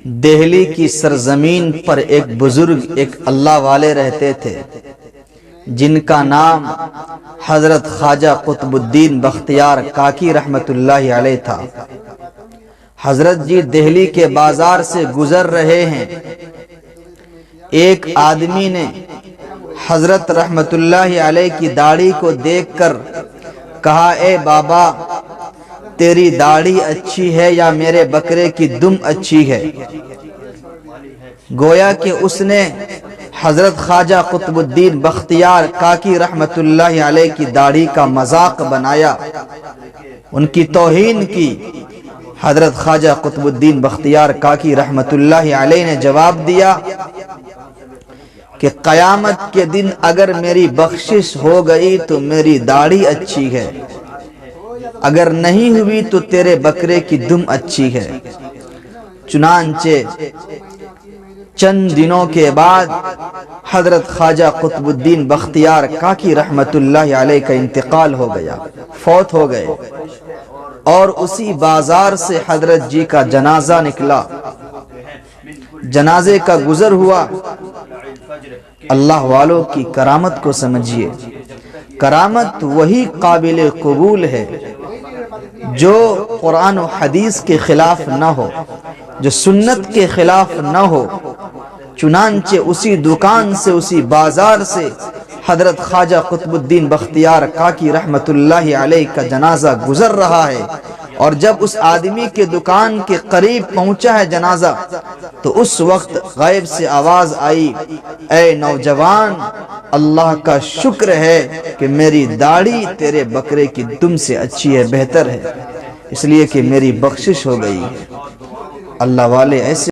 دہلی کی سرزمین پر ایک بزرگ ایک اللہ والے رہتے تھے جن کا نام حضرت خواجہ قطب الدین بختیار کاکی رحمت اللہ علیہ تھا۔ حضرت جی دہلی کے بازار سے گزر رہے ہیں، ایک آدمی نے حضرت رحمت اللہ علیہ کی داڑھی کو دیکھ کر کہا، اے بابا تیری داڑھی اچھی ہے یا میرے بکرے کی دم اچھی ہے؟ گویا کہ اس نے حضرت خواجہ قطب الدین بختیار کاکی رحمت اللہ علیہ کی داڑھی کا مذاق بنایا، ان کی توہین کی۔ حضرت خواجہ قطب الدین بختیار کاکی رحمت اللہ علیہ نے جواب دیا کہ قیامت کے دن اگر میری بخشش ہو گئی تو میری داڑھی اچھی ہے، اگر نہیں ہوئی تو تیرے بکرے کی دم اچھی ہے۔ چنانچہ چند دنوں کے بعد حضرت خواجہ قطب الدین بختیار کاکی رحمت اللہ علیہ کا انتقال ہو گیا، فوت ہو گئے، اور اسی بازار سے حضرت جی کا جنازہ نکلا۔ جنازے کا گزر ہوا۔ اللہ والوں کی کرامت کو سمجھیے، کرامت وہی قابل قبول ہے جو قرآن و حدیث کے خلاف نہ ہو، جو سنت کے خلاف نہ ہو۔ چنانچہ اسی دکان سے، اسی بازار سے حضرت خواجہ قطب الدین بختیار کاکی رحمت اللہ علیہ کا جنازہ گزر رہا ہے، اور جب اس آدمی کے دکان کے قریب پہنچا ہے جنازہ تو اس وقت غیب سے آواز آئی، اے نوجوان اللہ کا شکر ہے کہ میری داڑھی تیرے بکرے کی دم سے اچھی ہے، بہتر ہے، اس لیے کہ میری بخشش ہو گئی۔ اللہ والے ایسے